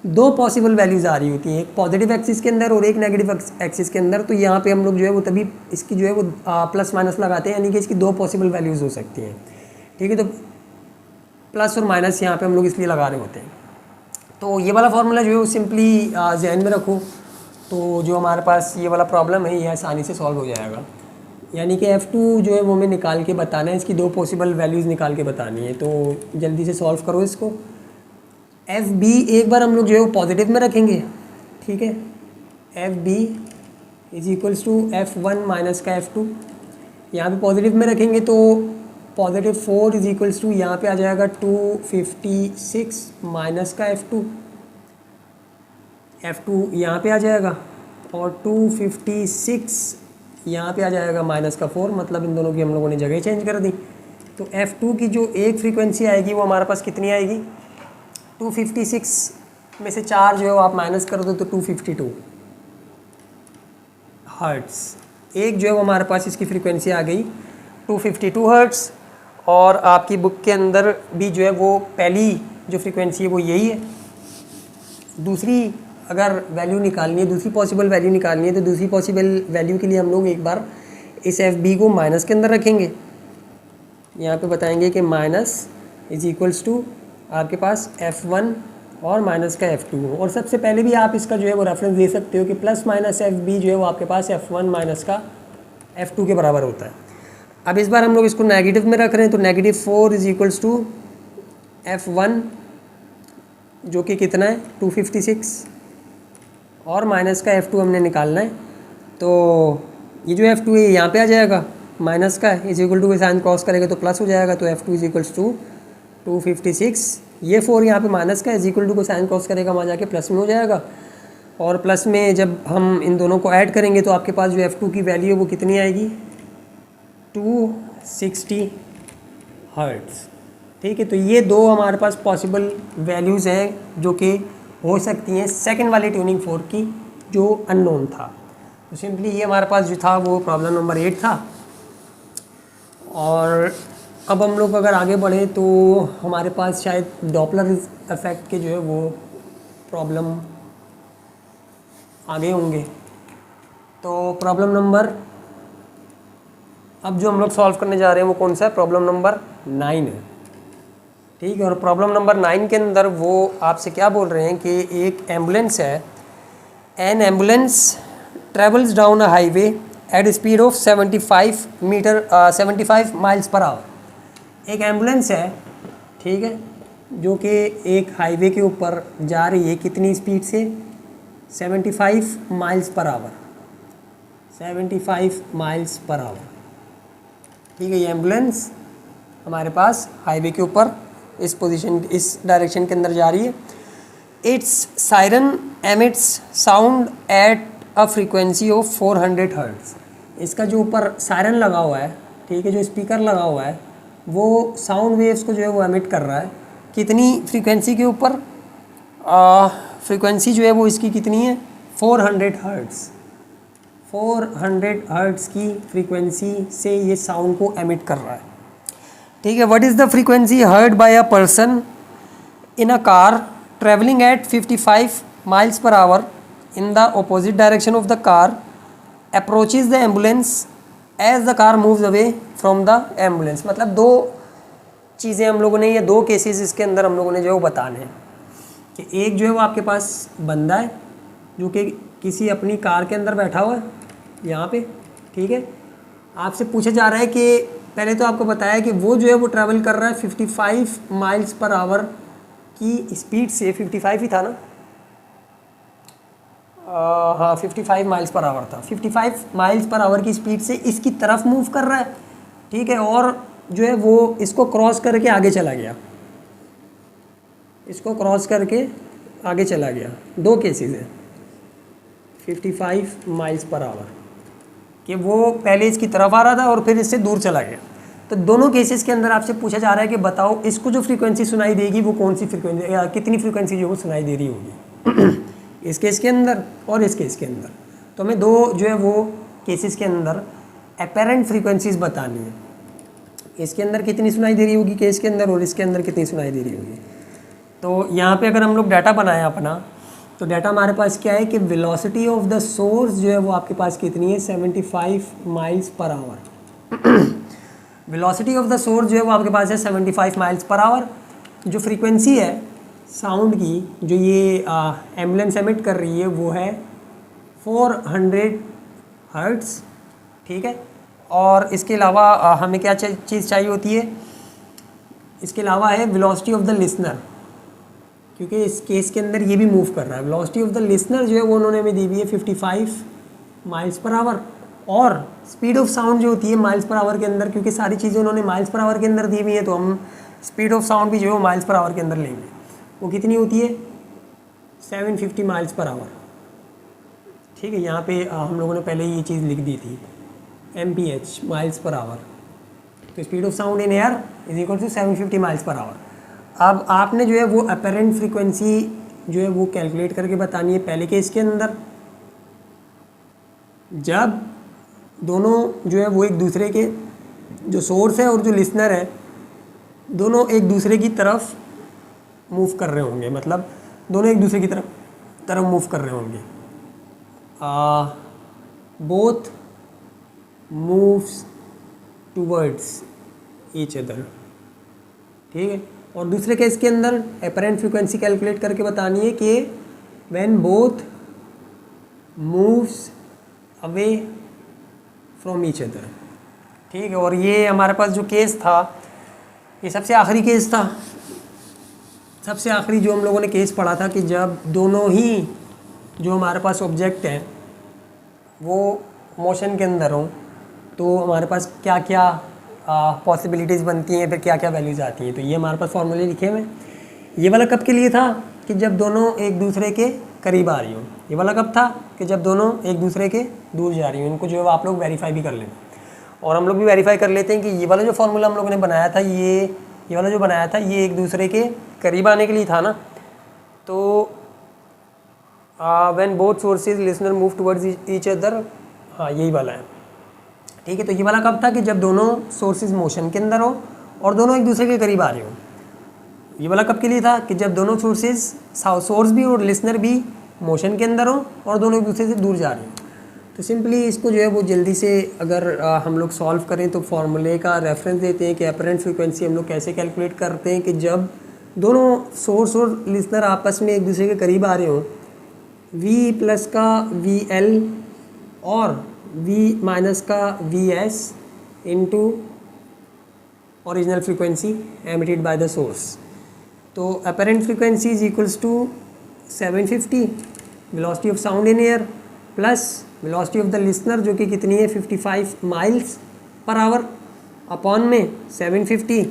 2 पॉसिबल वैल्यूज़ आ रही होती हैं, एक पॉजिटिव एक्सिस के अंदर और एक नेगेटिव एक्सिस के अंदर। तो यहाँ पे हम लोग जो है वो तभी इसकी जो है वो प्लस माइनस लगाते हैं, यानी कि इसकी 2 पॉसिबल वैल्यूज़ हो सकती हैं, ठीक है। तो प्लस और माइनस यहाँ पे हम लोग इसलिए लगा रहे होते हैं। तो ये वाला फार्मूला जो है वो सिंपली जहन में रखो, तो जो हमारे पास ये वाला प्रॉब्लम है ये आसानी से सॉल्व हो जाएगा। यानी कि F2 जो है वो हमें निकाल के बताना है, इसकी 2 पॉसिबल वैल्यूज़ निकाल के बतानी है। तो जल्दी से सॉल्व करो इसको। एफ बी एक बार हम लोग जो है वो पॉजिटिव में रखेंगे, ठीक है, F B is equals to F1 minus का F2। यहाँ पे पॉजिटिव में रखेंगे तो पॉजिटिव 4 इज इक्वल्स टू यहाँ पे आ जाएगा 256 माइनस का F2 यहाँ पे आ जाएगा, और 256 यहाँ पे आ जाएगा माइनस का 4, मतलब इन दोनों की हम लोगों ने जगह चेंज कर दी। तो F2 की जो एक फ्रीक्वेंसी आएगी वो हमारे पास कितनी आएगी, 256 में से 4 जो है वो आप माइनस कर दो तो 252 हर्ट्ज़। एक जो है वो हमारे पास इसकी फ्रीक्वेंसी आ गई 252 हर्ट्ज़, और आपकी बुक के अंदर भी जो है वो पहली जो फ्रीक्वेंसी है वो यही है। दूसरी अगर वैल्यू निकालनी है, दूसरी पॉसिबल वैल्यू निकालनी है, तो दूसरी पॉसिबल वैल्यू के लिए हम लोग एक बार इस एफ बी को माइनस के अंदर रखेंगे। यहाँ पे बताएंगे कि माइनस इज इक्वल्स टू आपके पास F1 और माइनस का F2 हो, और सबसे पहले भी आप इसका जो है वो रेफरेंस दे सकते हो कि प्लस माइनस एफ बी जो है वो आपके पास F1 माइनस का F2 के बराबर होता है। अब इस बार हम लोग इसको नेगेटिव में रख रहे हैं, तो negative 4 is equals to F1 जो कि कितना है 256, और माइनस का F2 हमने निकालना है। तो ये जो F2 है यहाँ पे आ जाएगा, माइनस का है, इज इक्वल टू के साइन क्रॉस करेगा तो प्लस हो जाएगा, तो F2 इज इक्वल्स टू 256। ये 4 यहाँ पे माइनस का, इज इक्वल टू को साइन क्रॉस करेगा वहाँ जाके प्लस में हो जाएगा। और प्लस में जब हम इन दोनों को ऐड करेंगे तो आपके पास जो F2 की वैल्यू है वो कितनी आएगी, 260 हर्ट्ज़। ठीक है, तो ये दो हमारे पास पॉसिबल वैल्यूज़ हैं जो कि हो सकती हैं सेकंड वाली ट्यूनिंग फोर्क की जो अननोन था। तो सिंपली ये हमारे पास जो था वो प्रॉब्लम नंबर 8 था। और अब हम लोग अगर आगे बढ़े तो हमारे पास शायद डॉपलर इफेक्ट के जो है वो प्रॉब्लम आगे होंगे। तो प्रॉब्लम नंबर अब जो हम लोग सॉल्व करने जा रहे हैं वो कौन सा है, प्रॉब्लम नंबर 9 है। ठीक है, और प्रॉब्लम नंबर 9 के अंदर वो आपसे क्या बोल रहे हैं कि एक एम्बुलेंस है, an ambulance travels down a highway at speed of 75 miles per hour. एक एम्बुलेंस है, ठीक है, जो कि एक हाईवे के ऊपर जा रही है कितनी स्पीड से, 75 miles per our, 75 miles per our. ठीक है, ये एम्बुलेंस हमारे पास हाईवे के ऊपर इस पोजीशन, इस डायरेक्शन के अंदर जा रही है। Its siren emits sound at a frequency of 400 hertz. इसका जो ऊपर सायरन लगा हुआ है, ठीक है, जो स्पीकर लगा हुआ है वो साउंड वेव्स को जो है वो एमिट कर रहा है कितनी फ्रीक्वेंसी के ऊपर, फ्रीक्वेंसी जो है वो इसकी कितनी है, 400 हर्ट्ज़। 400 हर्ट्ज़ की फ्रीक्वेंसी से ये साउंड को एमिट कर रहा है। ठीक है, what is the frequency heard by a person in a car travelling at 55 miles per hour in the opposite direction of the car approaches the ambulance as the car moves away from the ambulance. मतलब दो चीज़ें हम लोगों ने, ये दो cases इसके अंदर हम लोगों ने जो बताने हैं कि एक जो है वो आपके पास बंदा है जो कि किसी अपनी कार के अंदर बैठा हुआ है यहाँ पे, ठीक है, आपसे पूछा जा रहा है कि पहले तो आपको बताया कि वो जो है वो ट्रैवल कर रहा है 55 माइल्स पर आवर की स्पीड से, 55 ही था ना, हाँ 55 माइल्स पर आवर था, 55 माइल्स पर आवर की स्पीड से इसकी तरफ मूव कर रहा है। ठीक है, और जो है वो इसको क्रॉस करके आगे चला गया, इसको क्रॉस करके आगे चला गया। दो केसेस हैं 55 माइल्स पर आवर कि वो पहले इसकी तरफ आ रहा था और फिर इससे दूर चला गया। तो दोनों केसेस के अंदर आपसे पूछा जा रहा है कि बताओ इसको जो फ्रीक्वेंसी सुनाई देगी वो कौन सी फ्रीक्वेंसी या कितनी फ्रीक्वेंसी जो वो सुनाई दे रही होगी इस केस के अंदर और इस केस के अंदर। तो हमें दो जो है वो केसेस के अंदर अपेरेंट फ्रीक्वेंसीज बतानी है, इसके अंदर कितनी सुनाई दे रही होगी केस के अंदर और इसके अंदर कितनी सुनाई दे रही होगी। तो यहाँ पे अगर हम लोग डाटा बनाएं अपना, तो डाटा हमारे पास क्या है कि वेलोसिटी ऑफ द सोर्स जो है वो आपके पास कितनी है, 75 miles per hour. Velocity of the source जो है वो आपके पास है 75 माइल्स पर आवर। जो फ्रीक्वेंसी है साउंड की जो ये एम्बुलेंस एमिट कर रही है वो है 400 हर्ट्ज़। ठीक है, और इसके अलावा हमें क्या चीज़ चाहिए होती है, इसके अलावा है वेलोसिटी ऑफ द लिसनर, क्योंकि इस केस के अंदर ये भी मूव कर रहा है। वेलोसिटी ऑफ द लिसनर जो है वो उन्होंने हमें दी हुई है 55 माइल्स पर आवर, और स्पीड ऑफ साउंड जो होती है माइल्स पर आवर के अंदर, क्योंकि सारी चीज़ें उन्होंने माइल्स पर आवर के अंदर दी हुई है तो हम स्पीड ऑफ साउंड भी जो है वो माइल्स पर आवर के अंदर लेंगे। वो कितनी होती है, 750 माइल्स पर आवर। ठीक है, यहाँ पे हम लोगों ने पहले ये चीज़ लिख दी थी MPH माइल्स पर आवर। तो speed of sound in air is equal to 750 miles per hour. अब आपने जो है वो अपेरेंट फ्रीक्वेंसी जो है वो कैलकुलेट करके बतानी है पहले केस के अंदर, जब दोनों जो है वो एक दूसरे के, जो सोर्स है और जो लिसनर है दोनों एक दूसरे की तरफ मूव कर रहे होंगे, मतलब दोनों एक दूसरे की तरफ मूव कर रहे होंगे। Both moves towards each other. ठीक है, और दूसरे केस के अंदर अपेरेंट फ्रीक्वेंसी कैलकुलेट करके बतानी है कि when both moves away from each other. ठीक है, और ये हमारे पास जो केस था ये सबसे आखिरी केस था, सबसे आखिरी जो हम लोगों ने केस पढ़ा था कि जब दोनों ही जो हमारे पास ऑब्जेक्ट हैं वो मोशन के अंदर हों, तो हमारे पास क्या क्या पॉसिबिलिटीज़ बनती हैं, फिर क्या क्या वैल्यूज़ आती हैं। तो ये हमारे पास फॉर्मूले लिखे हुए हैं। ये वाला कब के लिए था कि जब दोनों एक दूसरे के करीब आ रही हो। ये वाला कब था कि जब दोनों एक दूसरे के दूर जा रही हो। इनको जो है आप लोग वेरीफाई भी कर लें, और हम लोग भी वेरीफाई कर लेते हैं कि ये वाला जो फार्मूला हम लोगों ने बनाया था, ये वाला जो बनाया था, ये एक दूसरे के करीब आने के लिए था ना। तो when both sources listener move towards each other, हाँ यही वाला है, ठीक है। तो ये वाला कब था कि जब दोनों सोर्सेज मोशन के अंदर हो और दोनों एक दूसरे के करीब आ रहे हो। ये वाला कब के लिए था कि जब दोनों सोर्सेज, सोर्स भी और लिसनर भी मोशन के अंदर हो और दोनों एक दूसरे से दूर जा रहे हो। तो सिंपली इसको जो है वो जल्दी से अगर हम लोग सॉल्व करें तो फॉर्मूले का रेफरेंस देते हैं कि अपरेंट फ्रीक्वेंसी हम लोग कैसे कैलकुलेट करते हैं कि जब दोनों सोर्स और लिसनर आपस में एक दूसरे के करीब आ रहे हो, V प्लस का VL और V माइनस का VS into original frequency emitted by the source. तो apparent frequency is equals to 750 velocity of sound in air plus velocity of the listener जो कि कितनी है 55 माइल्स पर आवर अपॉन में 750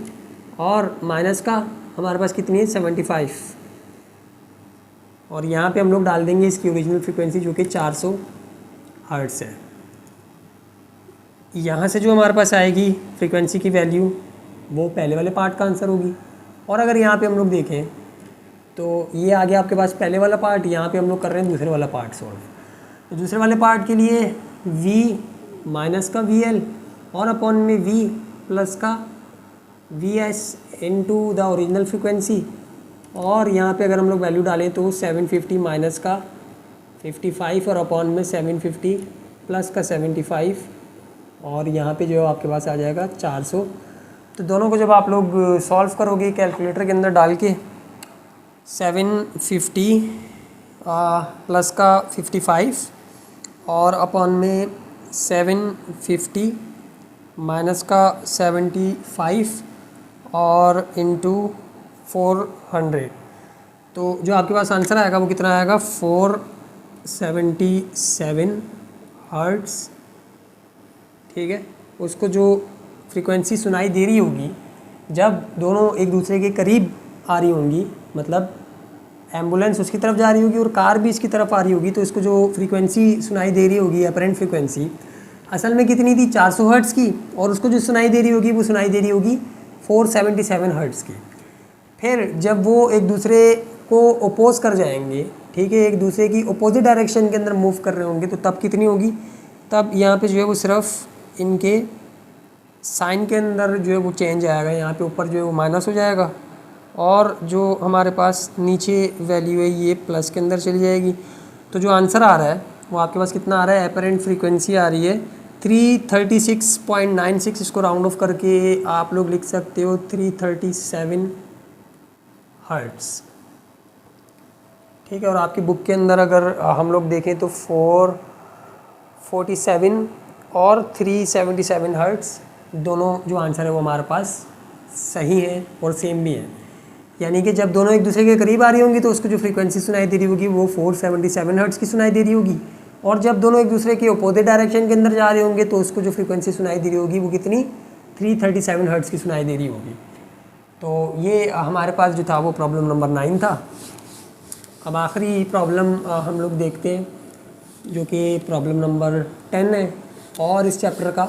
और माइनस का हमारे पास कितनी है 75, और यहाँ पे हम लोग डाल देंगे इसकी ओरिजिनल फ्रीक्वेंसी जो कि 400 हर्ट्ज़ है। यहाँ से जो हमारे पास आएगी फ्रीक्वेंसी की वैल्यू वो पहले वाले पार्ट का आंसर होगी। और अगर यहाँ पे हम लोग देखें तो ये आ गया आपके पास पहले वाला पार्ट, यहाँ पे हम लोग कर रहे हैं दूसरे वाला पार्ट सॉल्व। तो दूसरे वाले पार्ट के लिए V माइनस का VL और अपॉन में V प्लस का VS into the original frequency, और यहाँ पे अगर हम लोग वैल्यू डालें तो 750 माइनस का 55 और अपॉन में 750 प्लस का 75, और यहाँ पे जो है आपके पास आ जाएगा 400। तो दोनों को जब आप लोग सॉल्व करोगे कैलकुलेटर के अंदर डाल के 750 प्लस का 55 और अपॉन में 750 माइनस का 75 और इंटू 400, तो जो आपके पास आंसर आएगा वो कितना आएगा 477 हर्ट्ज़, ठीक है। उसको जो फ्रीक्वेंसी सुनाई दे रही होगी जब दोनों एक दूसरे के करीब आ रही होंगी, मतलब एम्बुलेंस उसकी तरफ जा रही होगी और कार भी इसकी तरफ आ रही होगी, तो इसको जो फ्रीक्वेंसी सुनाई दे रही होगी अपरेंट फ्रीक्वेंसी असल में कितनी थी 400 हर्ट्ज़ की, और उसको जो सुनाई दे रही होगी वो सुनाई दे रही होगी 477 हर्ट्ज़ की। फिर जब वो एक दूसरे को ओपोज कर जाएंगे, ठीक है, एक दूसरे की अपोजिट डायरेक्शन के अंदर मूव कर रहे होंगे, तो तब कितनी होगी, तब यहाँ पे जो है वो सिर्फ इनके साइन के अंदर जो है वो चेंज आएगा, यहाँ पे ऊपर जो है वो माइनस हो जाएगा और जो हमारे पास नीचे वैल्यू है ये प्लस के अंदर चली जाएगी। तो जो आंसर आ रहा है वो आपके पास कितना आ रहा है, अपरेंट फ्रीक्वेंसी आ रही है 336.96, इसको राउंड ऑफ करके आप लोग लिख सकते हो 337 हर्ट्ज़, ठीक है। और आपकी बुक के अंदर अगर हम लोग देखें तो 447 और 377 हर्ट्ज़ दोनों जो आंसर है वो हमारे पास सही है और सेम भी है। यानी कि जब दोनों एक दूसरे के करीब आ रही होंगी तो उसको जो फ्रीक्वेंसी सुनाई दे रही होगी वो 477 हर्ट्ज़ की सुनाई दे रही होगी, और जब दोनों एक दूसरे के अपोजिट डायरेक्शन के अंदर जा रहे होंगे तो उसको जो फ्रीक्वेंसी सुनाई दे रही होगी वो कितनी 337 हर्ट्ज़ की सुनाई दे रही होगी। तो ये हमारे पास जो था वो प्रॉब्लम नंबर 9 था। अब आखिरी प्रॉब्लम हम लोग देखते हैं जो कि प्रॉब्लम नंबर 10 है और इस चैप्टर का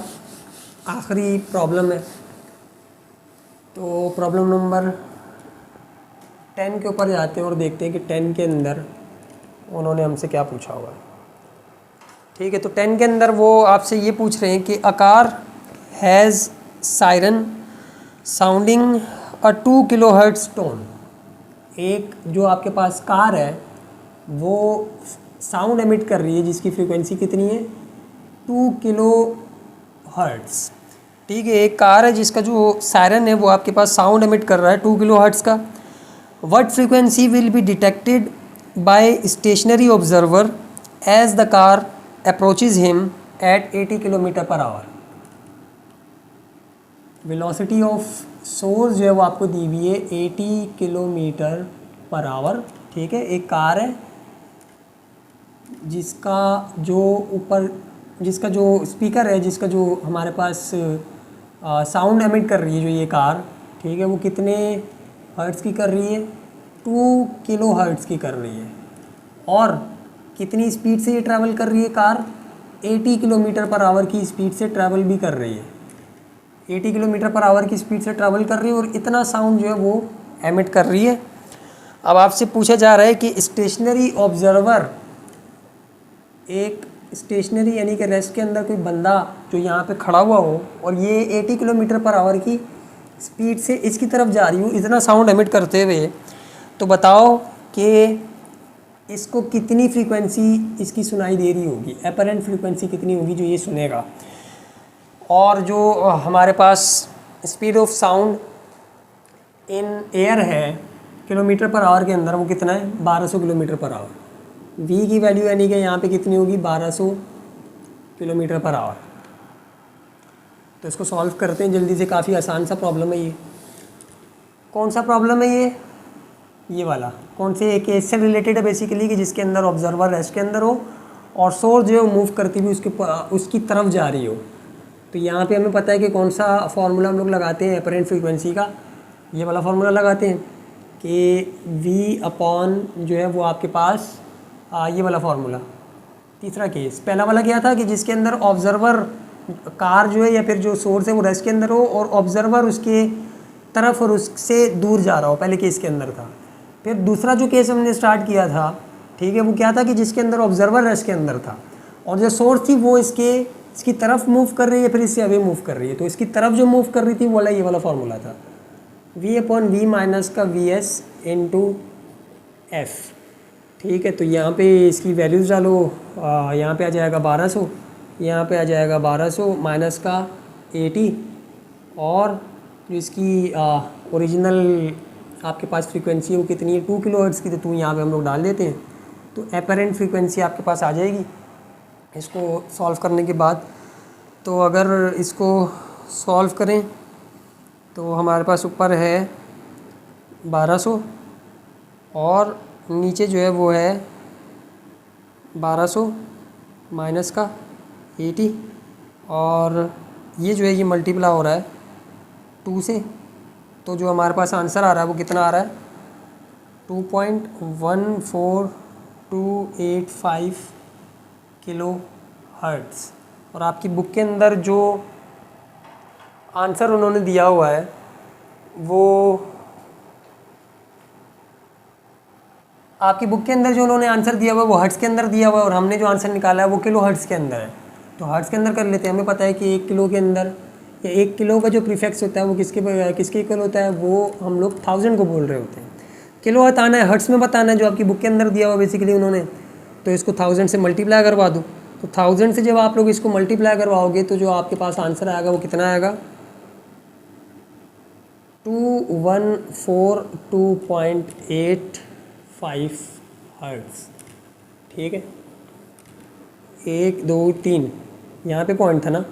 आखिरी प्रॉब्लम है। तो प्रॉब्लम नंबर 10 के ऊपर जाते हैं और देखते हैं कि 10 के अंदर उन्होंने हमसे क्या पूछा हुआ है, ठीक है। तो 10 के अंदर वो आपसे ये पूछ रहे हैं कि a car has siren sounding a 2 kilohertz tone. एक जो आपके पास कार है वो साउंड एमिट कर रही है जिसकी फ्रीक्वेंसी कितनी है 2 किलो हर्ट्ज़, ठीक है। एक कार है जिसका जो सायरन है वो आपके पास साउंड एमिट कर रहा है 2 किलो हर्ट्ज़ का। What frequency will be detected by stationary observer as the car approaches him at 80 kilometre per hour. Velocity of source जो है वो आपको दी हुई है 80 किलोमीटर पर आवर, ठीक है। एक कार है जिसका जो ऊपर जिसका जो स्पीकर है, जिसका जो हमारे पास साउंड एमिट कर रही है जो ये कार, ठीक है, वो कितने हर्ट्ज़ की कर रही है? 2 किलो हर्ट्ज़ की कर रही है। और कितनी स्पीड से ये ट्रैवल कर रही है कार? 80 किलोमीटर पर आवर की स्पीड से ट्रैवल भी कर रही है। 80 किलोमीटर पर आवर की स्पीड से ट्रैवल कर रही है और इतना साउंड जो है वो एमिट कर रही है। अब आपसे पूछा जा रहा है कि स्टेशनरी ऑब्जर्वर, एक स्टेशनरी यानी कि रेस्ट के अंदर कोई बंदा जो यहाँ पे खड़ा हुआ हो और ये 80 किलोमीटर पर आवर की स्पीड से इसकी तरफ जा रही हो इतना साउंड एमिट करते हुए, तो बताओ कि इसको कितनी फ्रीक्वेंसी इसकी सुनाई दे रही होगी, एपरेंट फ्रीक्वेंसी कितनी होगी जो ये सुनेगा। और जो हमारे पास speed of sound in air है किलोमीटर पर आवर के अंदर, वो कितना है? 1200 किलोमीटर पर आवर। v की वैल्यू यानी कि यहाँ पे कितनी होगी? 1200 किलोमीटर पर आवर। तो इसको सॉल्व करते हैं जल्दी से, काफ़ी आसान सा प्रॉब्लम है ये। कौन सा प्रॉब्लम है ये वाला? कौन से एक केस से रिलेटेड है बेसिकली, कि जिसके अंदर ऑब्जर्वर रेस्ट के अंदर हो और सोर्स जो है मूव करती हुई उसकी तरफ जा रही हो। तो यहाँ पे हमें पता है कि कौन सा फार्मूला हम लोग लगाते हैं एपरेंट फ्रीक्वेंसी का, ये वाला फार्मूला लगाते हैं कि v अपॉन जो है वो आपके पास ये वाला फार्मूला। तीसरा केस, पहला वाला क्या था कि जिसके अंदर ऑब्जर्वर कार जो है या फिर जो सोर्स है वो रेस्ट के अंदर हो और ऑब्जर्वर उसके तरफ और उससे दूर जा रहा हो, पहले केस के अंदर था। फिर दूसरा जो केस हमने स्टार्ट किया था, ठीक है, वो क्या था कि जिसके अंदर ऑब्जर्वर रेस्ट के अंदर था और जो सोर्स थी वो इसकी तरफ मूव कर रही है, फिर इससे अवे मूव कर रही है। तो इसकी तरफ जो मूव कर रही थी वो वाला ये वाला फार्मूला था, v अपॉन v माइनस का vs इंटू एफ। ठीक है, तो यहाँ पे इसकी वैल्यूज़ डालो, यहाँ पे आ जाएगा 1200, यहाँ पे आ जाएगा 1200 माइनस का 80 और जो इसकी ओरिजिनल आपके पास फ्रीक्वेंसी है वो कितनी है? 2 किलो हर्ट्ज़ की। तो यहाँ पे हम लोग डाल देते हैं, तो एपरेंट फ्रीक्वेंसी आपके पास आ जाएगी इसको सॉल्व करने के बाद। तो अगर इसको सॉल्व करें तो हमारे पास ऊपर है 1200 और नीचे जो है वो है 1200 माइनस का 80 और ये जो है ये मल्टीप्लाई हो रहा है 2 से। तो जो हमारे पास आंसर आ रहा है वो कितना आ रहा है? 2.14285 किलो हर्ट्ज़। और आपकी बुक के अंदर जो आंसर उन्होंने दिया हुआ है वो आपकी बुक के अंदर जो उन्होंने आंसर दिया हुआ है वो हर्ट्ज़ के अंदर दिया हुआ है और हमने जो आंसर निकाला है वो किलो हर्ट्ज़ के अंदर है। तो हर्ट्ज़ के अंदर कर लेते हैं। हमें पता है कि 1 किलो के अंदर या 1 किलो का जो प्रीफिक्स होता है वो किसके इक्वल होता है? वो हम लोग 1000 को बोल रहे होते हैं। किलो बताना है, हर्ट्ज़ में बताना है जो आपकी बुक के अंदर दिया हुआ बेसिकली उन्होंने। तो इसको 1000 से मल्टीप्लाई करवा दो। तो 1000 से जब आप लोग इसको मल्टीप्लाई करवाओगे तो जो आपके पास आंसर आएगा वो कितना आएगा? 2142.85 हर्ट्ज़। ठीक है, 1 2 3 यहाँ पे पॉइंट था ना,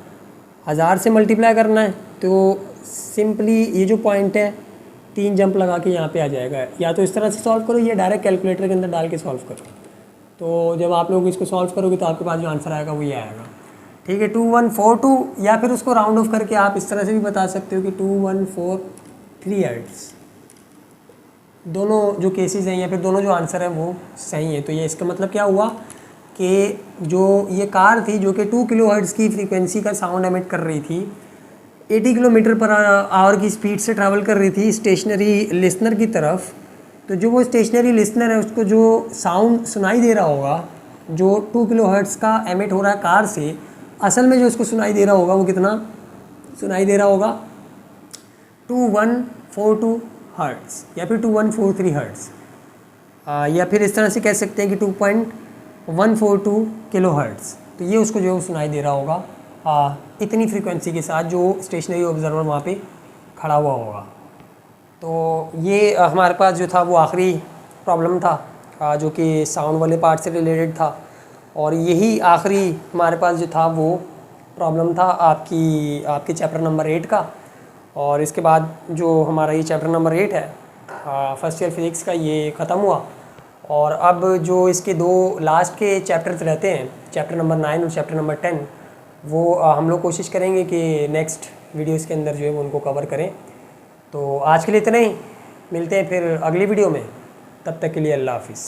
1000 से मल्टीप्लाई करना है तो सिंपली ये जो पॉइंट है 3 जंप लगा के यहाँ पे आ जाएगा। या तो इस तरह से सॉल्व करो या डायरेक्ट कैलकुलेटर के अंदर डाल के सॉल्व करो। तो जब आप लोग इसको सॉल्व करोगे तो आपके पास जो आंसर आएगा वो ये आएगा। ठीक है, 2142 या फिर उसको राउंड ऑफ करके आप इस तरह से भी बता सकते हो कि 2143 हर्ट्ज़। दोनों जो केसेस हैं या फिर दोनों जो आंसर हैं वो सही है। तो ये इसका मतलब क्या हुआ कि जो ये कार थी जो कि 2 किलो हर्ट्ज़ की फ्रीक्वेंसी का साउंड एमिट कर रही थी, 80 किलोमीटर पर आवर की स्पीड से ट्रैवल कर रही थी स्टेशनरी लिसनर की तरफ। तो जो वो स्टेशनरी लिसनर है उसको जो साउंड सुनाई दे रहा होगा जो 2 किलो हर्ट्ज़ का एमिट हो रहा है कार से, असल में जो उसको सुनाई दे रहा होगा वो कितना सुनाई दे रहा होगा? 2142 हर्ट्ज़ या फिर 2143 हर्ट्ज़, या फिर इस तरह से कह सकते हैं कि 2.142 किलो हर्ट्ज़। तो ये उसको जो सुनाई दे रहा होगा इतनी फ्रीक्वेंसी के साथ जो स्टेशनरी ऑब्जर्वर वहाँ पे खड़ा हुआ होगा। तो ये हमारे पास जो था वो आखिरी प्रॉब्लम था जो कि साउंड वाले पार्ट से रिलेटेड था और यही आखिरी हमारे पास जो था वो प्रॉब्लम था आपके चैप्टर नंबर 8 का। और इसके बाद जो हमारा ये चैप्टर नंबर 8 है फर्स्ट ईयर फिज़िक्स का ये ख़त्म हुआ। और अब जो इसके 2 लास्ट के चैप्टर्स रहते हैं, चैप्टर नंबर 9 और चैप्टर नंबर 10, वो हम लोग कोशिश करेंगे कि नेक्स्ट वीडियोज़ के अंदर जो है वो उनको कवर करें। तो आज के लिए इतना ही, मिलते हैं फिर अगली वीडियो में, तब तक के लिए अल्लाह हाफिज़।